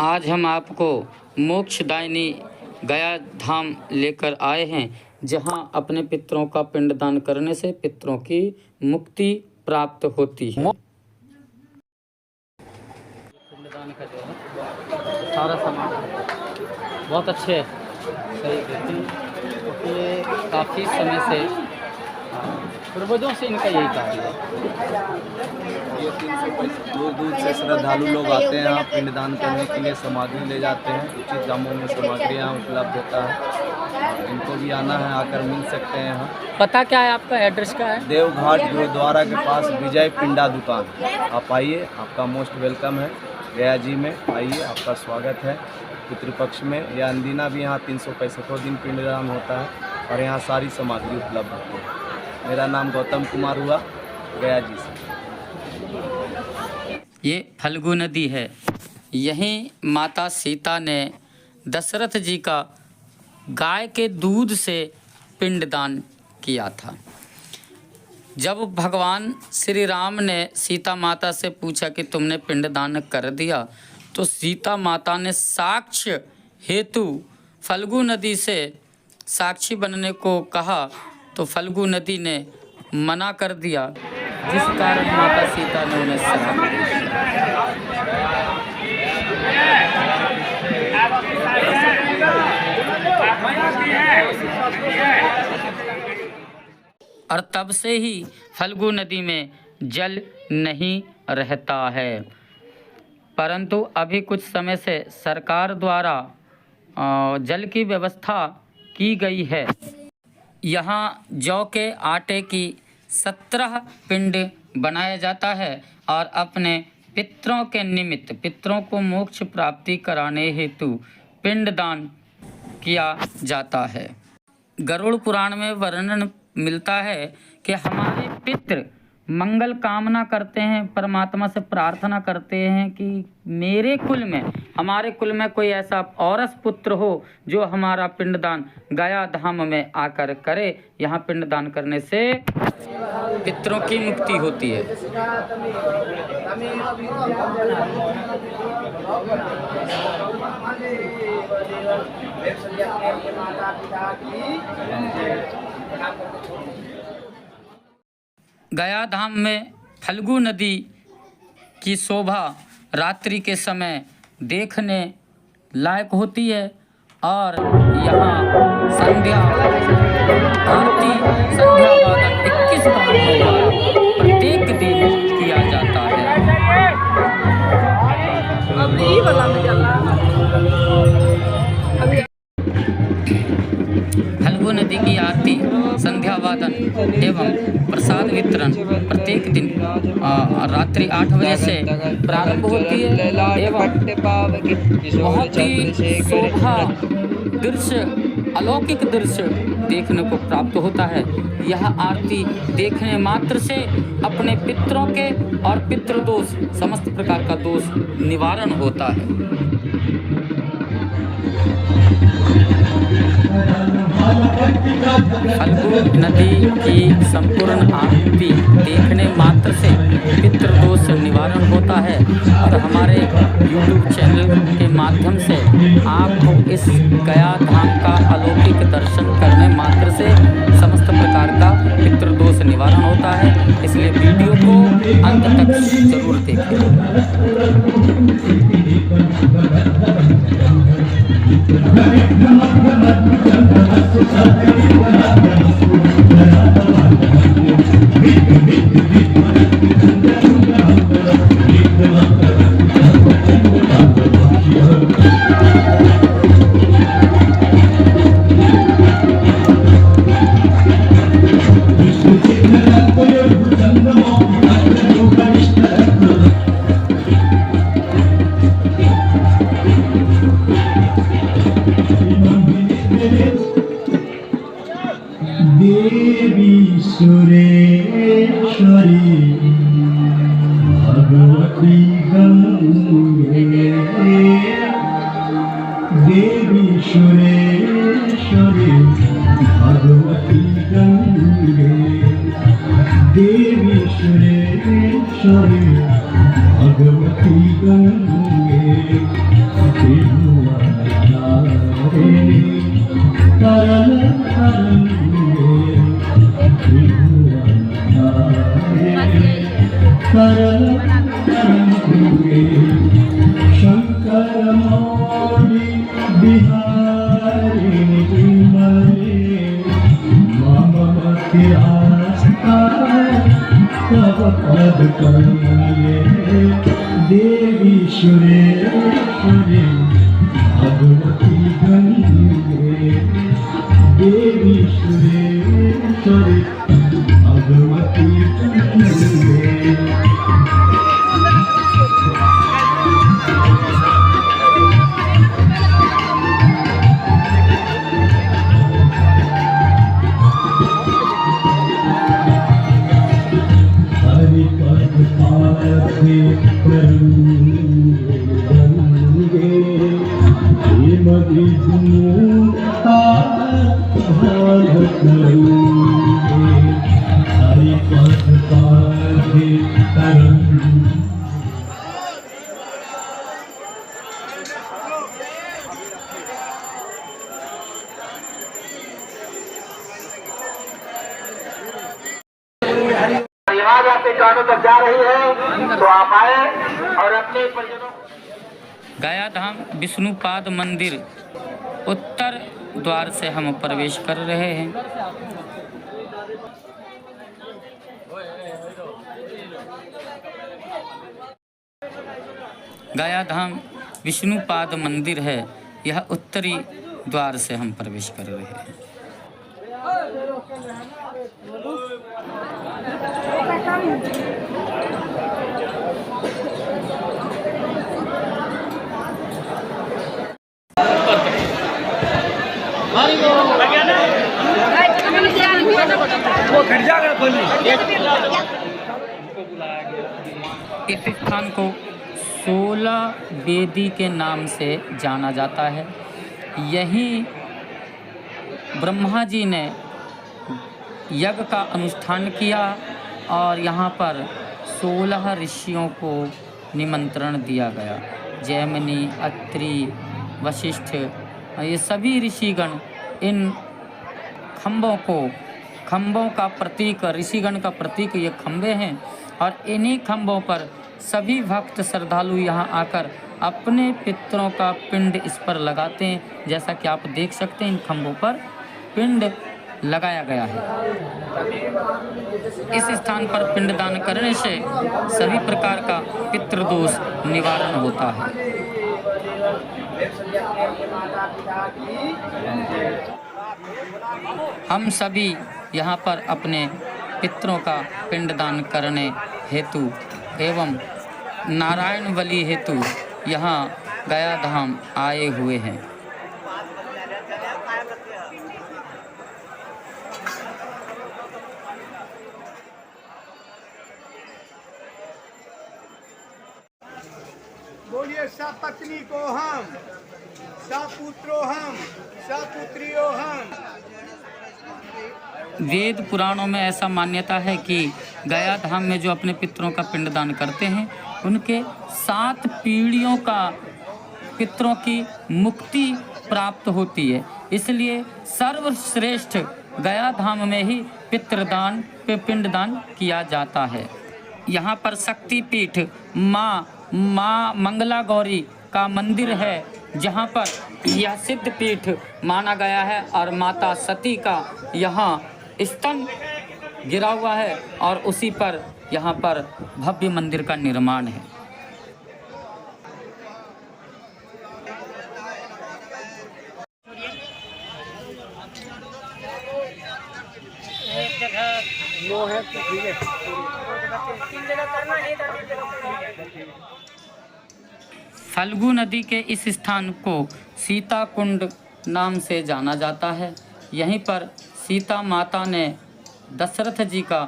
आज हम आपको मोक्षदायिनी गया धाम लेकर आए हैं, जहां अपने पितरों का पिंडदान करने से पितरों की मुक्ति प्राप्त होती है। पिंडदान का जो है सारा सामान बहुत अच्छे है, सही देती है। ये काफ़ी समय से पूर्वजों से इनका यही कार्य है। ये 300 दूर दूर से श्रद्धालु लोग आते हैं यहाँ पिंडदान करने के लिए, सामग्री ले जाते हैं। उचित दामों में सामग्री यहाँ उपलब्ध होता है, इनको भी आना है, आकर मिल सकते हैं यहाँ। पता क्या है आपका, एड्रेस क्या है? देवघाट गुरुद्वारा के पास विजय पिंडा दुकान। आप आइए, आपका मोस्ट वेलकम है। गया जी में आइए, आपका स्वागत है। पितृपक्ष में या अंदिना भी यहाँ 365 दिन पिंडदान होता है और यहाँ सारी सामग्री उपलब्ध होती है। मेरा नाम गौतम कुमार हुआ, गया जी से। ये फल्गु नदी है। यहीं माता सीता ने दशरथ जी का गाय के दूध से पिंडदान किया था। जब भगवान श्री राम ने सीता माता से पूछा कि तुमने पिंडदान कर दिया, तो सीता माता ने साक्ष्य हेतु फल्गु नदी से साक्षी बनने को कहा, तो फल्गु नदी ने मना कर दिया, जिस कारण माता सीता ने उन्हें श्राप दिया। और तब से ही फल्गु नदी में जल नहीं रहता है, परंतु अभी कुछ समय से सरकार द्वारा जल की व्यवस्था की गई है। यहाँ जौ के आटे की 17 पिंड बनाया जाता है और अपने पितरों के निमित्त, पितरों को मोक्ष प्राप्ति कराने हेतु पिंडदान किया जाता है। गरुड़ पुराण में वर्णन मिलता है कि हमारे पितृ मंगल कामना करते हैं, परमात्मा से प्रार्थना करते हैं कि मेरे कुल में, हमारे कुल में कोई ऐसा औरस पुत्र हो जो हमारा पिंडदान गया धाम में आकर करे। यहाँ पिंडदान करने से पितरों की मुक्ति होती है। गया धाम में फल्गु नदी की शोभा रात्रि के समय देखने लायक होती है और यहाँ संध्या आरती, संध्या वादन 21 ब्राह्मणों द्वारा प्रत्येक दिन किया जाता है। फल्गु नदी की आरती, संध्या वादन एवं प्रसाद वितरण प्रत्येक दिन रात्रि 8 बजे से प्रारंभ होती है एवं बहुत ही शोभा दृश्य, अलौकिक दृश्य देखने को प्राप्त होता है। यह आरती देखने मात्र से अपने पितरों के और पितृदोष, समस्त प्रकार का दोष निवारण होता है। फल्गु नदी की संपूर्ण आरती देखने मात्र से पितृदोष निवारण होता है और हमारे YouTube चैनल के माध्यम से आपको इस गया धाम का अलौकिक दर्शन करने मात्र से समस्त प्रकार का पितृदोष निवारण होता है। इसलिए वीडियो को अंत तक जरूर देखें। देवी सुरेश्वरी भगवती गंगे, देवी सुरेश्वरी भगवती गंगे, देवी सुरेश्वरी भगवती गंगे, बिहारिणी मरे ममते आस्था तब पद कमले देवी सुरेश्वरी भगवती गंगे देवी सुरेश्वरी भगवती गंगे। रिवाज आपके कानों तक जा रही है तो आप आए और अपने परिजनों। गया धाम विष्णुपाद मंदिर उत्तर द्वार से हम प्रवेश कर रहे हैं। गया धाम विष्णुपाद मंदिर है, यह उत्तरी द्वार से हम प्रवेश कर रहे हैं। इस स्थान को 16 वेदी के नाम से जाना जाता है। यही ब्रह्मा जी ने यज्ञ का अनुष्ठान किया और यहाँ पर 16 ऋषियों को निमंत्रण दिया गया। जैमिनी, अत्रि, वशिष्ठ, ये सभी ऋषिगण इन खम्भों का प्रतीक, ऋषिगण का प्रतीक ये खम्भे हैं और इन्हीं खम्भों पर सभी भक्त श्रद्धालु यहाँ आकर अपने पितरों का पिंड इस पर लगाते हैं। जैसा कि आप देख सकते हैं इन खम्भों पर पिंड लगाया गया है। इस स्थान पर पिंडदान करने से सभी प्रकार का पितृदोष निवारण होता है। हम सभी यहाँ पर अपने पितरों का पिंडदान करने हेतु एवं नारायण बलि हेतु यहाँ गया धाम आए हुए हैं। बोलिए सपत्नी को हम, सपुत्रो हम, सपुत्रियो हम। वेद पुराणों में ऐसा मान्यता है कि गया धाम में जो अपने पितरों का पिंडदान करते हैं उनके 7 पीढ़ियों का पितरों की मुक्ति प्राप्त होती है। इसलिए सर्वश्रेष्ठ गया धाम में ही पितृदान पिंडदान किया जाता है। यहाँ पर शक्तिपीठ माँ मंगला गौरी का मंदिर है, जहाँ पर यह सिद्ध पीठ माना गया है और माता सती का यहाँ स्तन गिरा हुआ है और उसी पर यहाँ पर भव्य मंदिर का निर्माण है। फल्गु नदी के इस स्थान को सीता कुंड नाम से जाना जाता है। यहीं पर सीता माता ने दशरथ जी का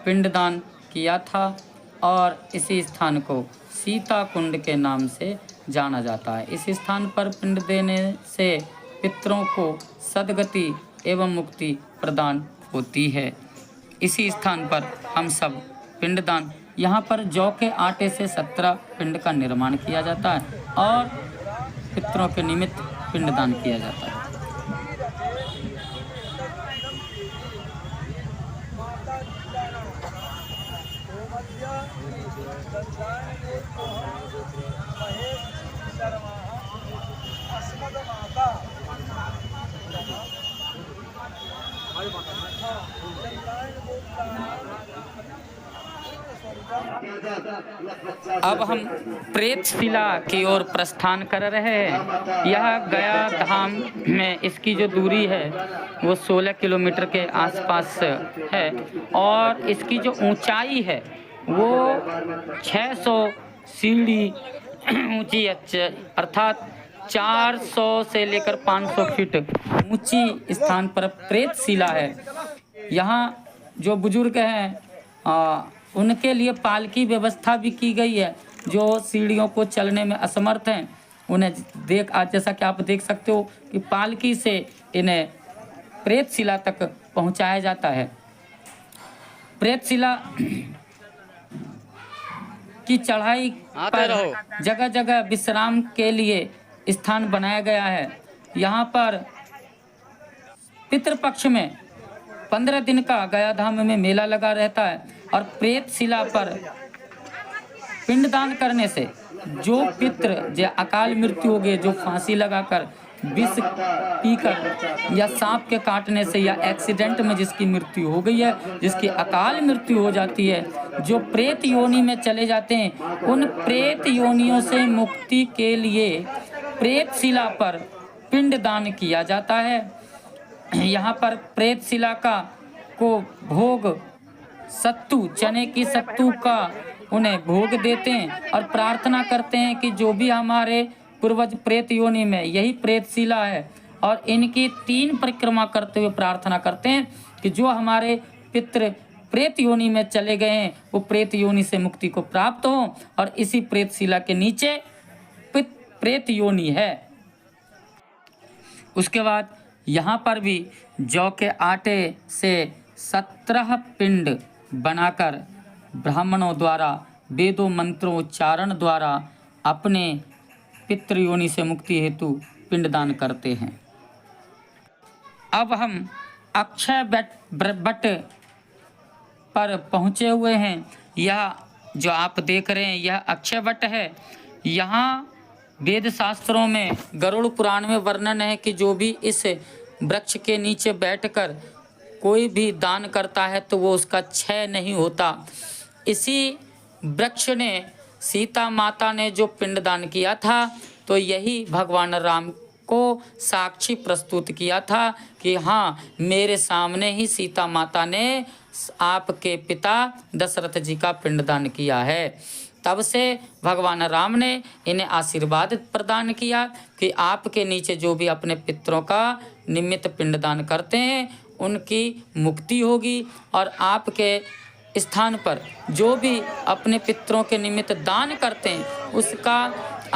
पिंडदान किया था और इसी स्थान को सीता कुंड के नाम से जाना जाता है। इस स्थान पर पिंड देने से पितरों को सद्गति एवं मुक्ति प्रदान होती है। इसी स्थान पर हम सब पिंडदान, यहाँ पर जौ के आटे से 17 पिंड का निर्माण किया जाता है और पितरों के निमित्त पिंडदान किया जाता है। माता अब हम प्रेत शिला की ओर प्रस्थान कर रहे हैं। यह गया धाम में इसकी जो दूरी है वो 16 किलोमीटर के आसपास है और इसकी जो ऊंचाई है वो 600 सीढ़ी ऊंची है, अर्थात 400 से लेकर 500 फीट ऊंची स्थान पर प्रेत शिला है। यहाँ जो बुजुर्ग हैं उनके लिए पालकी व्यवस्था भी की गई है। जो सीढ़ियों को चलने में असमर्थ हैं उन्हें आज जैसा कि आप देख सकते हो कि पालकी से इन्हें प्रेत शिला तक पहुंचाया जाता है। प्रेत शिला की चढ़ाई पर जगह जगह विश्राम के लिए स्थान बनाया गया है। यहाँ पर पितृपक्ष में 15 दिन का गया धाम में मेला लगा रहता है और प्रेत शिला पर पिंडदान करने से जो पितृ जो अकाल मृत्यु हो गए, जो फांसी लगाकर, विष पीकर या सांप के काटने से या एक्सीडेंट में जिसकी मृत्यु हो गई है, जिसकी अकाल मृत्यु हो जाती है, जो प्रेत योनि में चले जाते हैं, उन प्रेत योनियों से मुक्ति के लिए प्रेत शिला पर पिंडदान किया जाता है। यहाँ पर प्रेत शिला को भोग सत्तू, चने की सत्तू का उन्हें भोग देते हैं और प्रार्थना करते हैं कि जो भी हमारे पूर्वज प्रेत योनि में यही प्रेत शिला है और इनकी 3 परिक्रमा करते हुए प्रार्थना करते हैं कि जो हमारे पितृ प्रेत योनि में चले गए हैं वो प्रेत योनि से मुक्ति को प्राप्त हो और इसी प्रेत शिला के नीचे प्रेत योनि है। उसके बाद यहाँ पर भी जौ के आटे से 17 पिंड बनाकर ब्राह्मणों द्वारा वेदों मंत्रों उच्चारण द्वारा अपने पितृयोनि से मुक्ति हेतु पिंडदान करते हैं। अब हम अक्षय वट पर पहुँचे हुए हैं। यह जो आप देख रहे हैं यह अक्षय वट है। यहाँ वेद शास्त्रों में गरुड़ पुराण में वर्णन है कि जो भी इस वृक्ष के नीचे बैठकर कोई भी दान करता है तो वो उसका क्षय नहीं होता। इसी वृक्ष ने सीता माता ने जो पिंडदान किया था तो यही भगवान राम को साक्षी प्रस्तुत किया था कि हाँ, मेरे सामने ही सीता माता ने आपके पिता दशरथ जी का पिंडदान किया है। तब से भगवान राम ने इन्हें आशीर्वाद प्रदान किया कि आपके नीचे जो भी अपने पितरों का निमित्त पिंडदान करते हैं उनकी मुक्ति होगी और आपके स्थान पर जो भी अपने पितरों के निमित्त दान करते हैं उसका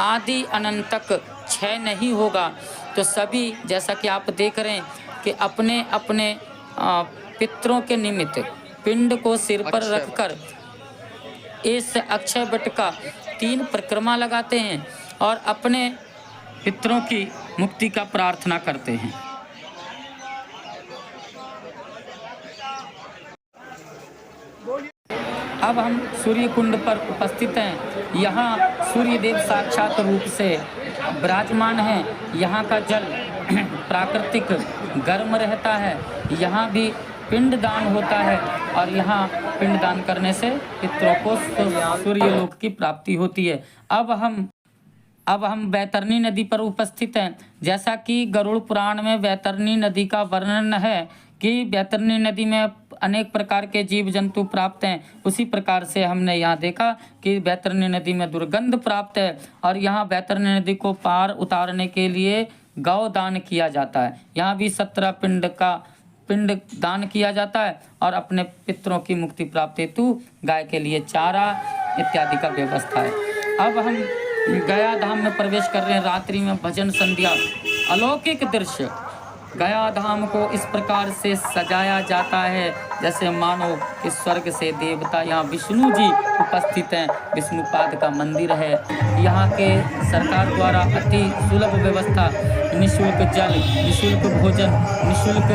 आदि अनंत तक क्षय नहीं होगा। तो सभी जैसा कि आप देख रहे हैं कि अपने अपने पितरों के निमित्त पिंड को सिर पर रखकर इस अक्षय वट का 3 परिक्रमा लगाते हैं और अपने पितरों की मुक्ति का प्रार्थना करते हैं। अब हम सूर्य कुंड पर उपस्थित हैं। यहाँ सूर्य देव साक्षात रूप से विराजमान हैं। यहाँ का जल प्राकृतिक गर्म रहता है। यहाँ भी पिंडदान होता है और यहाँ पिंडदान करने से पितरों को सूर्यलोक की प्राप्ति होती है। अब हम वैतरणी नदी पर उपस्थित हैं। जैसा कि गरुड़ पुराण में वैतरणी नदी का वर्णन है कि वैतरणी नदी में अनेक प्रकार के जीव जंतु प्राप्त हैं, उसी प्रकार से हमने यहाँ देखा कि वैतरणी नदी में दुर्गंध प्राप्त है और यहाँ वैतरणी नदी को पार उतारने के लिए गौ दान किया जाता है। यहाँ भी 17 पिंड दान किया जाता है और अपने पितरों की मुक्ति प्राप्ति हेतु गाय के लिए चारा इत्यादि का व्यवस्था है। अब हम गया धाम में प्रवेश कर रहे हैं। रात्रि में भजन संध्या, अलौकिक दृश्य। गया धाम को इस प्रकार से सजाया जाता है जैसे मानो कि स्वर्ग से देवता, यहाँ विष्णु जी उपस्थित हैं। विष्णुपाद का मंदिर है। यहाँ के सरकार द्वारा अति सुलभ व्यवस्था, निःशुल्क जल, निःशुल्क भोजन, निःशुल्क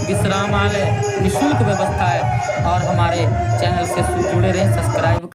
विश्रामालय, निःशुल्क व्यवस्था है। और हमारे चैनल से जुड़े रहें, सब्सक्राइब